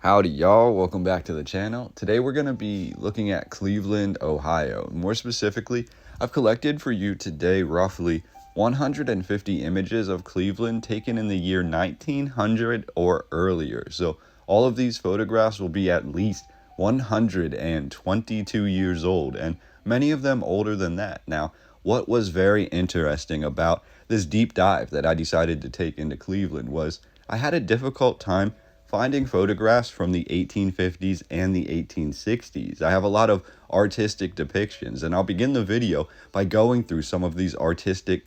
Howdy y'all, welcome back to the channel. Today we're going to be looking at Cleveland, Ohio. More specifically, I've collected for you today roughly 150 images of Cleveland taken in the year 1900 or earlier. So all of these photographs will be at least 122 years old, and many of them older than that. Now, what was very interesting about this deep dive that I decided to take into Cleveland was I had a difficult time finding photographs from the 1850s and the 1860s. I have a lot of artistic depictions, and I'll begin the video by going through some of these artistic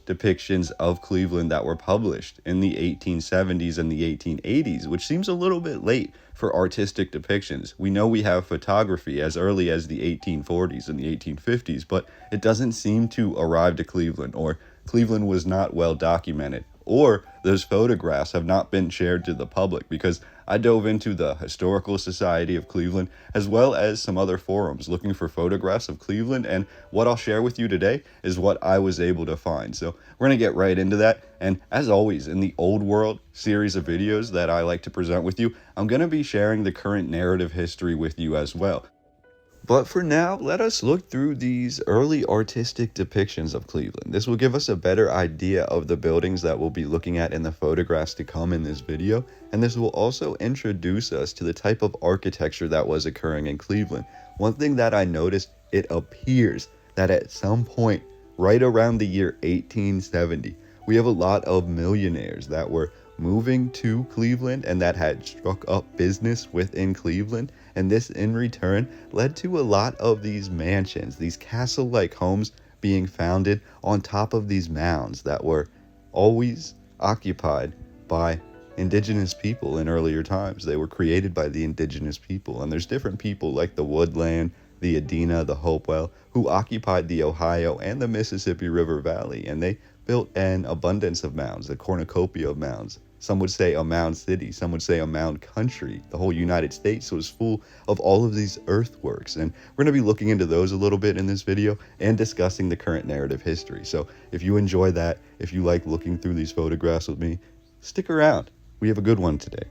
depictions of Cleveland that were published in the 1870s and the 1880s, which seems a little bit late for artistic depictions. We know we have photography as early as the 1840s and the 1850s, but it doesn't seem to arrive to Cleveland, or Cleveland was not well documented, or those photographs have not been shared to the public, because I dove into the Historical Society of Cleveland as well as some other forums looking for photographs of Cleveland, and what I'll share with you today is what I was able to find. So we're going to get right into that, and as always in the Old World series of videos that I like to present with you, I'm going to be sharing the current narrative history with you as well. But for now, let us look through these early artistic depictions of Cleveland. This will give us a better idea of the buildings that we'll be looking at in the photographs to come in this video, and this will also introduce us to the type of architecture that was occurring in Cleveland. One thing that I noticed, it appears that at some point right around the year 1870, we have a lot of millionaires that were moving to Cleveland and that had struck up business within Cleveland, and this in return led to a lot of these mansions, these castle-like homes being founded on top of these mounds that were always occupied by indigenous people in earlier times. They were created by the indigenous people, and there's different people like the Woodland, the Adena, the Hopewell, who occupied the Ohio and the Mississippi River Valley, and they built an abundance of mounds, a cornucopia of mounds. Some would say a mound city, some would say a mound country. The whole United States was full of all of these earthworks, and we're going to be looking into those a little bit in this video and discussing the current narrative history. So if you enjoy that, if you like looking through these photographs with me, stick around. We have a good one today.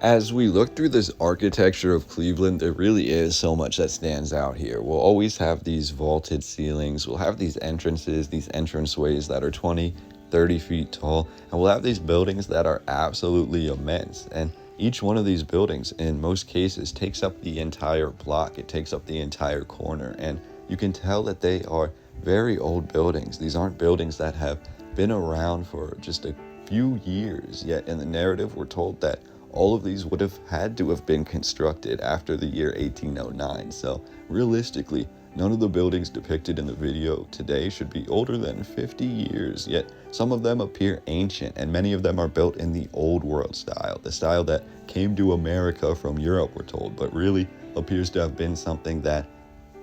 As we look through this architecture of Cleveland, there really is so much that stands out here. We'll always have these vaulted ceilings, we'll have these entrances, these entranceways that are 20, 30 feet tall, and we'll have these buildings that are absolutely immense. And each one of these buildings, in most cases, takes up the entire block, it takes up the entire corner, and you can tell that they are very old buildings. These aren't buildings that have been around for just a few years, yet in the narrative we're told that all of these would have had to have been constructed after the year 1809. So realistically, none of the buildings depicted in the video today should be older than 50 years, yet some of them appear ancient, and many of them are built in the Old World style, the style that came to America from Europe, we're told, but really appears to have been something that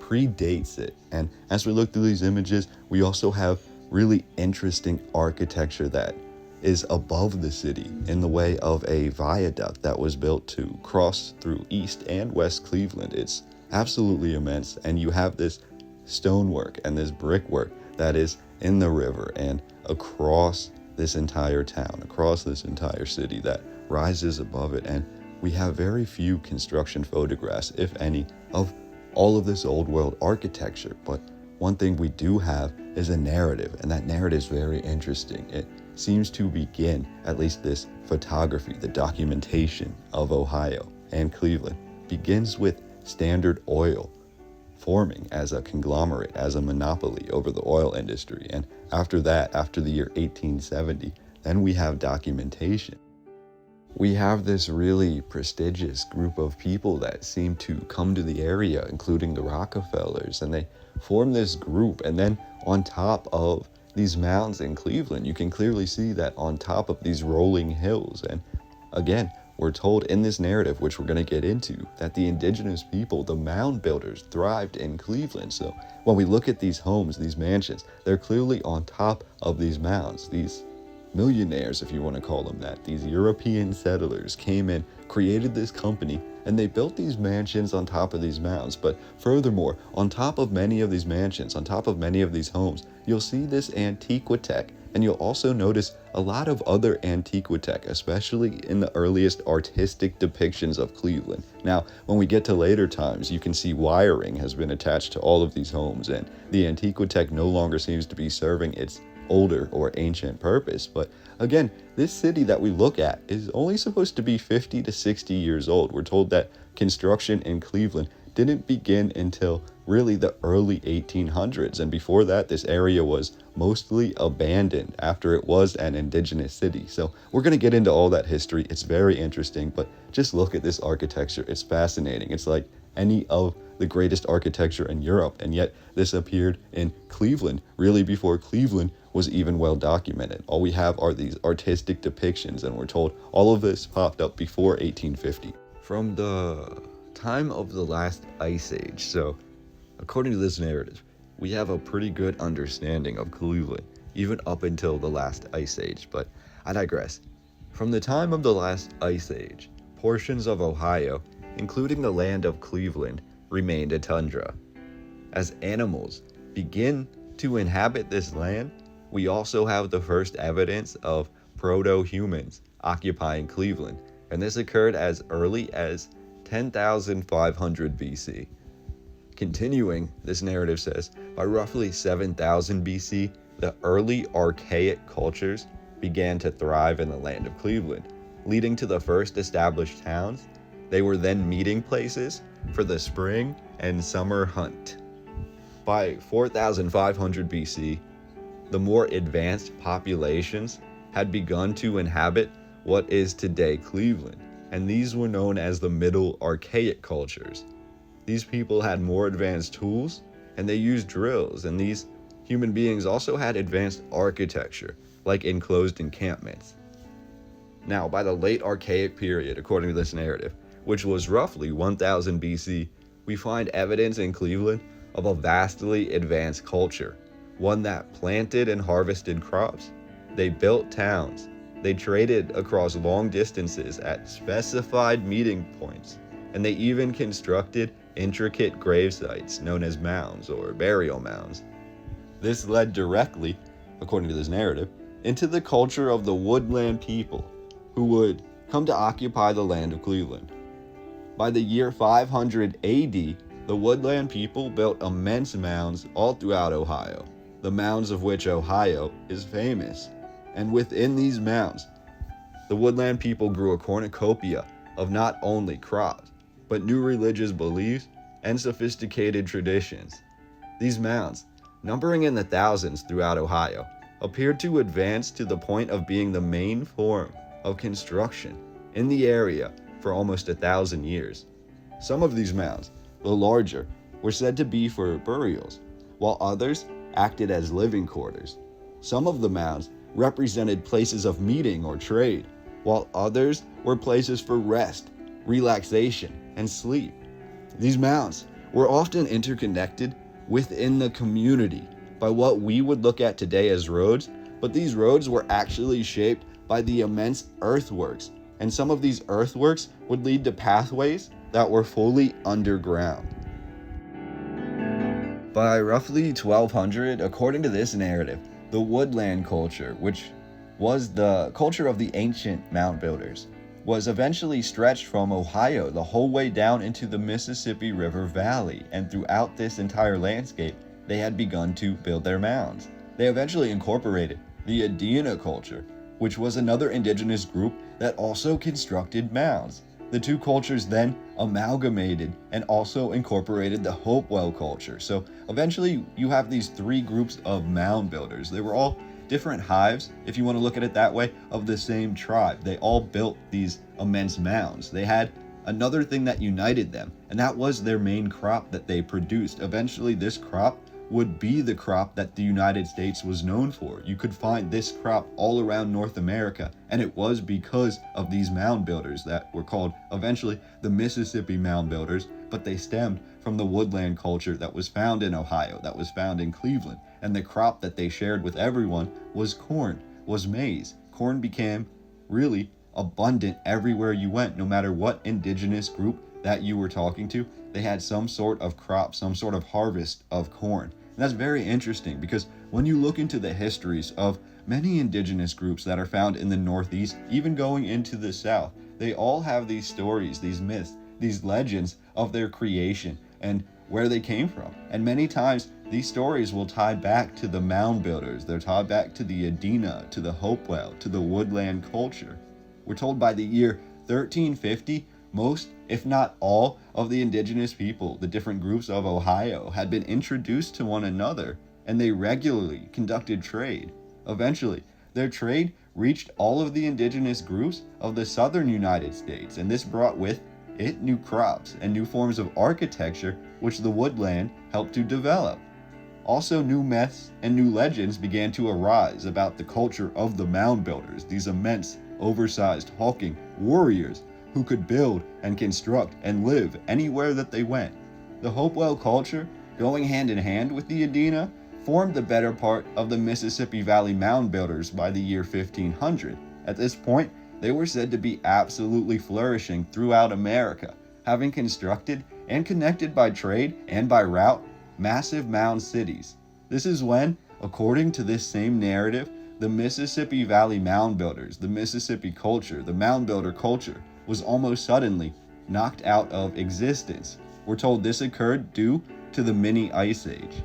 predates it. And as we look through these images, we also have really interesting architecture that is above the city in the way of a viaduct that was built to cross through East and West Cleveland. It's absolutely immense, and you have this stonework and this brickwork that is in the river and across this entire town, across this entire city that rises above it. And we have very few construction photographs, if any, of all of this old world architecture. But one thing we do have is a narrative, and that narrative is very interesting. It seems to begin, at least this photography, the documentation of Ohio and Cleveland, begins with Standard Oil forming as a conglomerate, as a monopoly over the oil industry. And after that, after the year 1870, then we have documentation. We have this really prestigious group of people that seem to come to the area, including the Rockefellers, and they form this group. And then on top of these mounds in Cleveland, you can clearly see that on top of these rolling hills. And again, we're told in this narrative, which we're going to get into, that the indigenous people, the Mound Builders, thrived in Cleveland. So when we look at these homes, these mansions, they're clearly on top of these mounds. These millionaires, if you want to call them that, these European settlers came in, created this company, and they built these mansions on top of these mounds. But furthermore, on top of many of these mansions, on top of many of these homes, you'll see this antiquitech And you'll also notice a lot of other antiquitech, especially in the earliest artistic depictions of Cleveland. Now, when we get to later times, you can see wiring has been attached to all of these homes, and the antiquitech no longer seems to be serving its older or ancient purpose. But again, this city that we look at is only supposed to be 50 to 60 years old. We're told that construction in Cleveland didn't begin until really the early 1800s, and before that this area was mostly abandoned after it was an indigenous city. So we're going to get into all that history. It's very interesting, but just look at this architecture. It's fascinating. It's like any of the greatest architecture in Europe, and yet this appeared in Cleveland really before Cleveland was even well documented. All we have are these artistic depictions, and we're told all of this popped up before 1850. From the time of the last ice age, so according to this narrative, we have a pretty good understanding of Cleveland, even up until the last ice age, but I digress. From the time of the last ice age, portions of Ohio, including the land of Cleveland, remained a tundra. As animals begin to inhabit this land, we also have the first evidence of proto-humans occupying Cleveland, and this occurred as early as 10,500 BC. Continuing, this narrative says, by roughly 7,000 BC, the early archaic cultures began to thrive in the land of Cleveland, leading to the first established towns. They were then meeting places for the spring and summer hunt. By 4,500 BC, the more advanced populations had begun to inhabit what is today Cleveland, and these were known as the Middle Archaic cultures. These people had more advanced tools, and they used drills, and these human beings also had advanced architecture, like enclosed encampments. Now, by the late Archaic period, according to this narrative, which was roughly 1000 BC, we find evidence in Cleveland of a vastly advanced culture, one that planted and harvested crops. They built towns. They traded across long distances at specified meeting points, and they even constructed intricate grave sites known as mounds or burial mounds. This led directly, according to this narrative, into the culture of the woodland people who would come to occupy the land of Cleveland. By the year 500 AD, the woodland people built immense mounds all throughout Ohio, the mounds of which Ohio is famous. And within these mounds, the woodland people grew a cornucopia of not only crops, but new religious beliefs and sophisticated traditions. These mounds, numbering in the thousands throughout Ohio, appeared to advance to the point of being the main form of construction in the area for almost 1,000 years. Some of these mounds, the larger, were said to be for burials, while others acted as living quarters. Some of the mounds represented places of meeting or trade, while others were places for rest, relaxation, and sleep. These mounds were often interconnected within the community by what we would look at today as roads, but these roads were actually shaped by the immense earthworks, and some of these earthworks would lead to pathways that were fully underground. By roughly 1200, according to this narrative, the woodland culture, which was the culture of the ancient Mound Builders, was eventually stretched from Ohio the whole way down into the Mississippi River Valley, and throughout this entire landscape, they had begun to build their mounds. They eventually incorporated the Adena culture, which was another indigenous group that also constructed mounds. The two cultures then amalgamated and also incorporated the Hopewell culture. So eventually you have these three groups of mound builders. They were all different hives, if you want to look at it that way, of the same tribe. They all built these immense mounds. They had another thing that united them, and that was their main crop that they produced. Eventually this crop would be the crop that the United States was known for. You could find this crop all around North America, and it was because of these mound builders that were called eventually the Mississippi Mound Builders, but they stemmed from the woodland culture that was found in Ohio, that was found in Cleveland, and the crop that they shared with everyone was corn, was maize. Corn became really abundant everywhere you went, no matter what indigenous group that you were talking to. They had some sort of crop, some sort of harvest of corn. And that's very interesting because when you look into the histories of many indigenous groups that are found in the Northeast, even going into the South. They all have these stories, these myths, these legends of their creation and where they came from. And many times these stories will tie back to the Mound Builders. They're tied back to the Adena, to the Hopewell, to the woodland culture. We're told by the year 1350, most, if not all, of the indigenous people, the different groups of Ohio, had been introduced to one another, and they regularly conducted trade. Eventually, their trade reached all of the indigenous groups of the southern United States, and this brought with it new crops and new forms of architecture which the woodland helped to develop. Also, new myths and new legends began to arise about the culture of the Mound Builders, these immense, oversized, hulking warriors who could build and construct and live anywhere that they went. The Hopewell culture, going hand in hand with the Adena, formed the better part of the Mississippi Valley Mound Builders by the year 1500. At this point, they were said to be absolutely flourishing throughout America, having constructed and connected by trade and by route massive mound cities. This is when, according to this same narrative, the Mississippi Valley Mound Builders, the Mississippi culture, the mound builder culture, was almost suddenly knocked out of existence. We're told this occurred due to the mini ice age.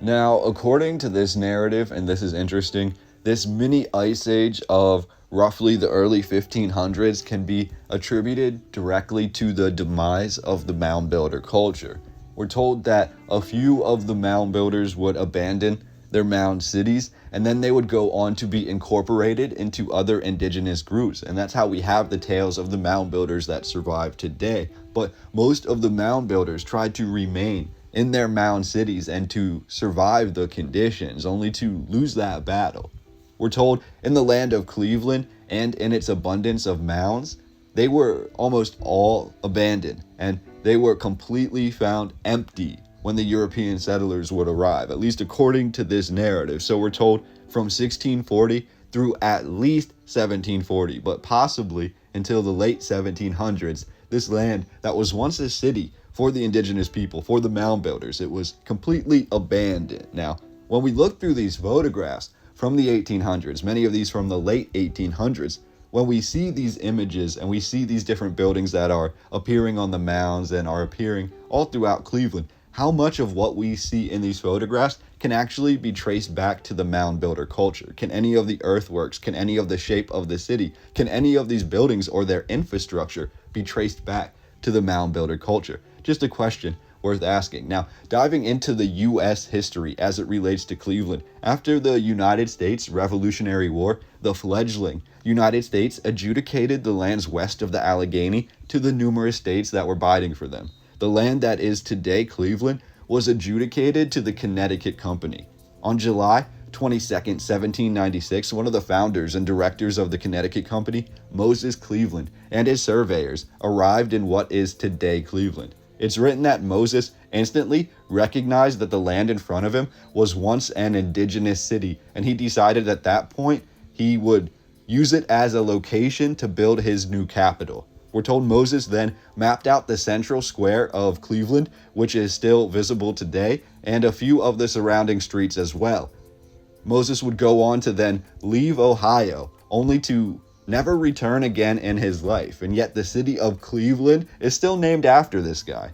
Now, according to this narrative, and this is interesting, this mini ice age of roughly the early 1500s can be attributed directly to the demise of the mound builder culture. We're told that a few of the mound builders would abandon their mound cities, and then they would go on to be incorporated into other indigenous groups, and that's how we have the tales of the mound builders that survive today. But most of the mound builders tried to remain in their mound cities and to survive the conditions, only to lose that battle. We're told in the land of Cleveland and in its abundance of mounds, they were almost all abandoned, and they were completely found empty when the European settlers would arrive, at least according to this narrative. So we're told from 1640 through at least 1740, but possibly until the late 1700s, this land that was once a city for the indigenous people, for the mound builders, it was completely abandoned. Now, when we look through these photographs from the 1800s, many of these from the late 1800s, when we see these images and we see these different buildings that are appearing on the mounds and are appearing all throughout Cleveland, how much of what we see in these photographs can actually be traced back to the mound builder culture? Can any of the earthworks, can any of the shape of the city, can any of these buildings or their infrastructure be traced back to the mound builder culture? Just a question worth asking. Now, diving into the U.S. history as it relates to Cleveland, after the United States Revolutionary War, the fledgling United States adjudicated the lands west of the Allegheny to the numerous states that were bidding for them. The land that is today Cleveland was adjudicated to the Connecticut Company. On July 22nd, 1796, one of the founders and directors of the Connecticut Company, Moses Cleveland, and his surveyors arrived in what is today Cleveland. It's written that Moses instantly recognized that the land in front of him was once an indigenous city, and he decided at that point he would use it as a location to build his new capital. We're told Moses then mapped out the central square of Cleveland, which is still visible today, and a few of the surrounding streets as well. Moses would go on to then leave Ohio, only to never return again in his life, and yet the city of Cleveland is still named after this guy.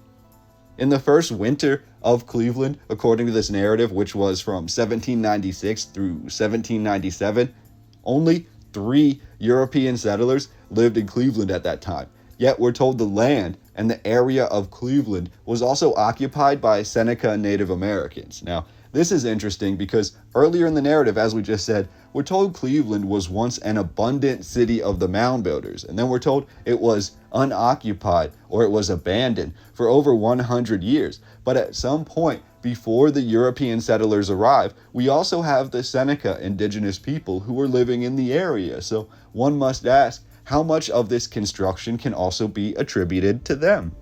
In the first winter of Cleveland, according to this narrative, which was from 1796 through 1797, only 3 European settlers lived in Cleveland at that time. Yet we're told the land and the area of Cleveland was also occupied by Seneca Native Americans. Now, this is interesting because earlier in the narrative, as we just said, we're told Cleveland was once an abundant city of the mound builders, and then we're told it was unoccupied or it was abandoned for over 100 years. But at some point before the European settlers arrive, we also have the Seneca indigenous people who were living in the area. So one must ask, how much of this construction can also be attributed to them?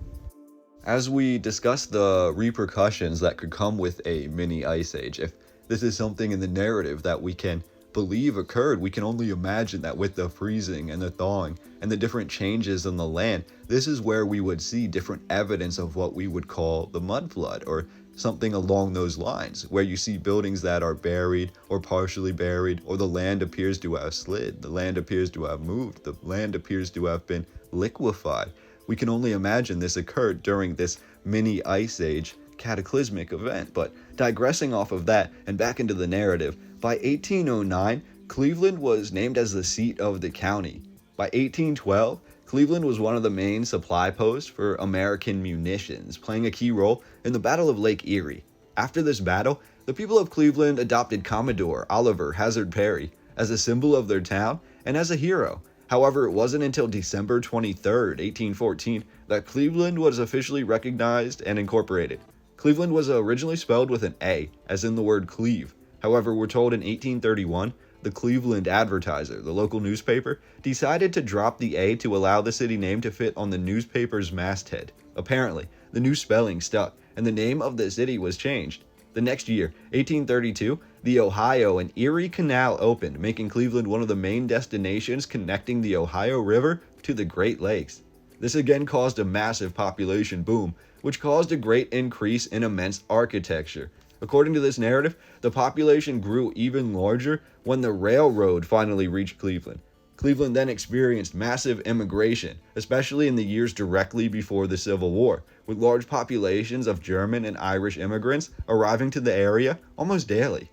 As we discuss the repercussions that could come with a mini ice age, if this is something in the narrative that we can believe occurred. We can only imagine that with the freezing and the thawing and the different changes in the land, this is where we would see different evidence of what we would call the mud flood or something along those lines, where you see buildings that are buried or partially buried, or the land appears to have slid, the land appears to have moved, the land appears to have been liquefied. We can only imagine this occurred during this mini ice age cataclysmic event. But digressing off of that and back into the narrative, by 1809, Cleveland was named as the seat of the county. By 1812, Cleveland was one of the main supply posts for American munitions, playing a key role in the Battle of Lake Erie. After this battle, the people of Cleveland adopted Commodore Oliver Hazard Perry as a symbol of their town and as a hero. However, it wasn't until December 23rd, 1814, that Cleveland was officially recognized and incorporated. Cleveland was originally spelled with an A, as in the word cleave. However, we're told in 1831, the Cleveland Advertiser, the local newspaper, decided to drop the A to allow the city name to fit on the newspaper's masthead. Apparently, the new spelling stuck, and the name of the city was changed. The next year, 1832, the Ohio and Erie Canal opened, making Cleveland one of the main destinations connecting the Ohio River to the Great Lakes. This again caused a massive population boom, which caused a great increase in immense architecture. According to this narrative, the population grew even larger when the railroad finally reached Cleveland. Cleveland then experienced massive immigration, especially in the years directly before the Civil War, with large populations of German and Irish immigrants arriving to the area almost daily.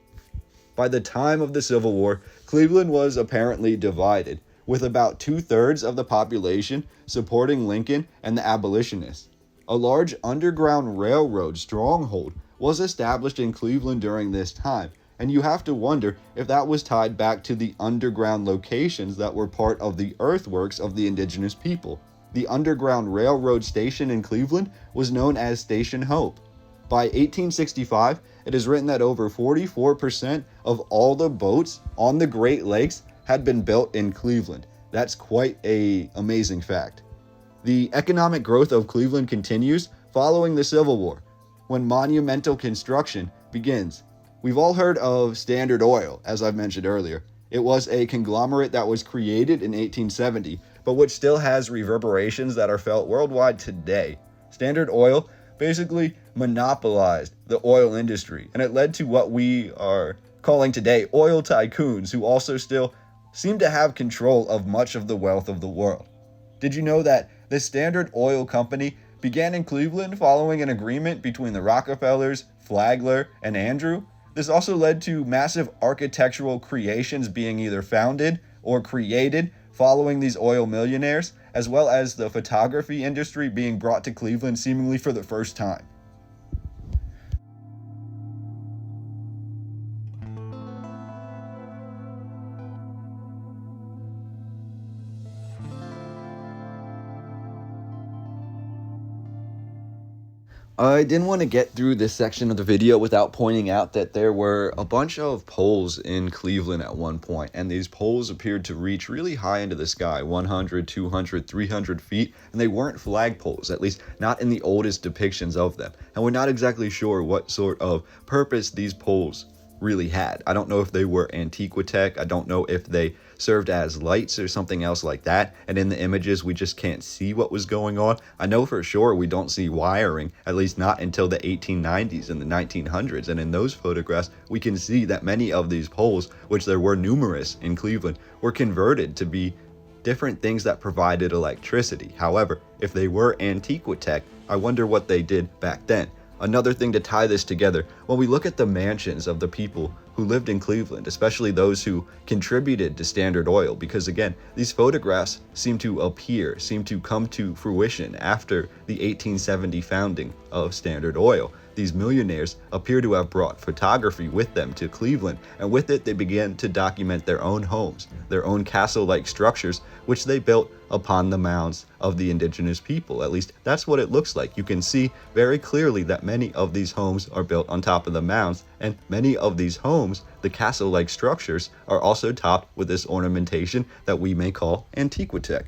By the time of the Civil War, Cleveland was apparently divided, with about 2/3 of the population supporting Lincoln and the abolitionists. A large underground railroad stronghold was established in Cleveland during this time, and you have to wonder if that was tied back to the underground locations that were part of the earthworks of the indigenous people. The Underground Railroad station in Cleveland was known as Station Hope. By 1865, it is written that over 44% of all the boats on the Great Lakes had been built in Cleveland. That's quite an amazing fact. The economic growth of Cleveland continues following the Civil War, when monumental construction begins. We've all heard of Standard Oil, as I've mentioned earlier. It was a conglomerate that was created in 1870, but which still has reverberations that are felt worldwide today. Standard Oil basically monopolized the oil industry, and it led to what we are calling today oil tycoons, who also still seem to have control of much of the wealth of the world. Did you know that the Standard Oil Company began in Cleveland following an agreement between the Rockefellers, Flagler, and Andrew? This also led to massive architectural creations being either founded or created following these oil millionaires, as well as the photography industry being brought to Cleveland seemingly for the first time. I didn't want to get through this section of the video without pointing out that there were a bunch of poles in Cleveland at one point, and these poles appeared to reach really high into the sky, 100, 200, 300 feet, and they weren't flagpoles, at least not in the oldest depictions of them. And we're not exactly sure what sort of purpose these poles really had. I don't know if they were antiquitech. I don't know if they served as lights or something else like that, and in the images we just can't see what was going on. I know for sure we don't see wiring, at least not until the 1890s and the 1900s, and in those photographs we can see that many of these poles, which there were numerous in Cleveland, were converted to be different things that provided electricity. However, if they were antiquitech, I wonder what they did back then. Another thing to tie this together, when we look at the mansions of the people who lived in Cleveland, especially those who contributed to Standard Oil, because again, these photographs seem to come to fruition after the 1870 founding of Standard Oil. These millionaires appear to have brought photography with them to Cleveland, and with it they began to document their own homes, their own castle-like structures, which they built upon the mounds of the indigenous people. At least that's what it looks like. You can see very clearly that many of these homes are built on top of the mounds, and many of these homes, the castle-like structures, are also topped with this ornamentation that we may call antiquitech.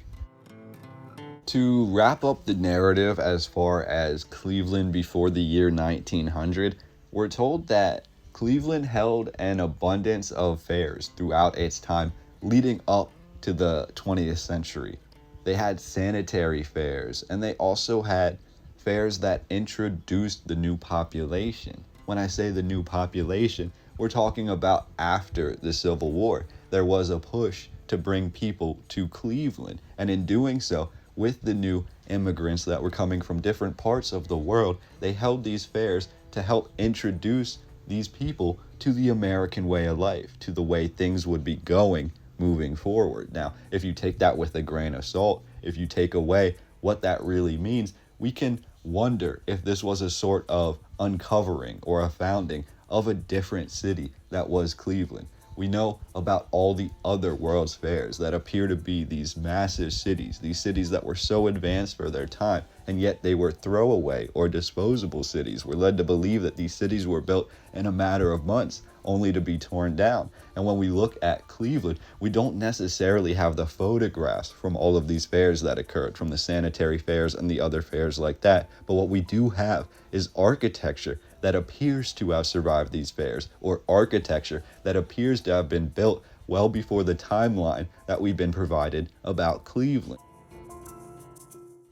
To wrap up the narrative as far as Cleveland before the year 1900, we're told that Cleveland held an abundance of fairs throughout its time leading up to the 20th century. They had sanitary fairs, and they also had fairs that introduced the new population. When I say the new population, we're talking about after the Civil War. There was a push to bring people to Cleveland, and in doing so, with the new immigrants that were coming from different parts of the world, they held these fairs to help introduce these people to the American way of life, to the way things would be going moving forward. Now, if you take that with a grain of salt, if you take away what that really means, we can wonder if this was a sort of uncovering or a founding of a different city that was Cleveland. We know about all the other World's Fairs that appear to be these massive cities, these cities that were so advanced for their time, and yet they were throwaway or disposable cities. We're led to believe that these cities were built in a matter of months, only to be torn down. And when we look at Cleveland, we don't necessarily have the photographs from all of these fairs that occurred, from the sanitary fairs and the other fairs like that. But what we do have is architecture that appears to have survived these fairs, or architecture that appears to have been built well before the timeline that we've been provided about Cleveland.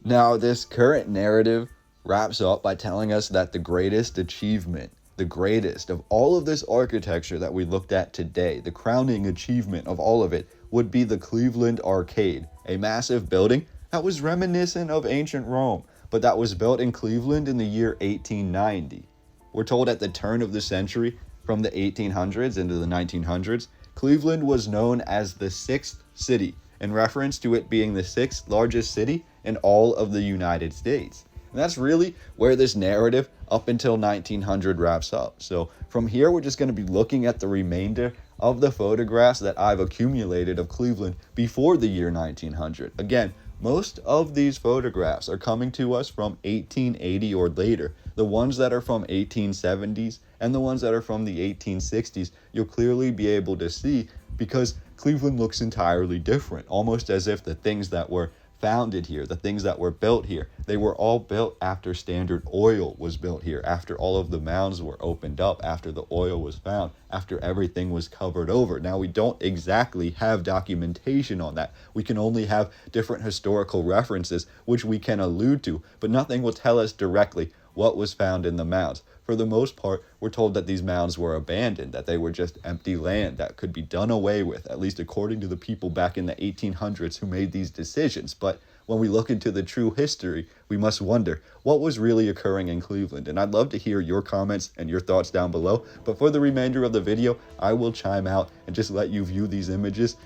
Now, this current narrative wraps up by telling us that the greatest achievement, the greatest of all of this architecture that we looked at today, the crowning achievement of all of it, would be the Cleveland Arcade, a massive building that was reminiscent of ancient Rome, but that was built in Cleveland in the year 1890. We're told at the turn of the century, from the 1800s into the 1900s, Cleveland was known as the sixth city, in reference to it being the sixth largest city in all of the United States. And that's really where this narrative up until 1900 wraps up. So from here, we're just going to be looking at the remainder of the photographs that I've accumulated of Cleveland before the year 1900. Again, most of these photographs are coming to us from 1880 or later. The ones that are from 1870s and the ones that are from the 1860s, you'll clearly be able to see because Cleveland looks entirely different, almost as if the things that were founded here, the things that were built here, they were all built after Standard Oil was built here, after all of the mounds were opened up, after the oil was found, after everything was covered over. Now, we don't exactly have documentation on that. We can only have different historical references, which we can allude to, but nothing will tell us directly what was found in the mounds. For the most part, we're told that these mounds were abandoned, that they were just empty land that could be done away with, at least according to the people back in the 1800s who made these decisions. But when we look into the true history, we must wonder what was really occurring in Cleveland. And I'd love to hear your comments and your thoughts down below. But for the remainder of the video, I will chime out and just let you view these images.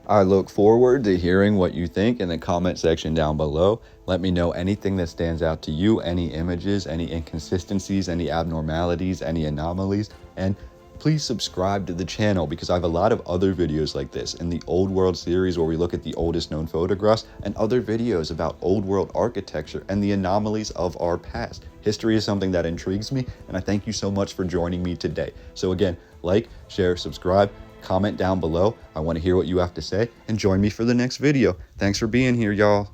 I look forward to hearing what you think in the comment section down below. Let me know anything that stands out to you, any images, any inconsistencies, any abnormalities, any anomalies, and please subscribe to the channel because I have a lot of other videos like this in the Old World series where we look at the oldest known photographs and other videos about Old World architecture and the anomalies of our past. History is something that intrigues me, and I thank you so much for joining me today. So again, like, share, subscribe, comment down below. I want to hear what you have to say, and join me for the next video. Thanks for being here, y'all.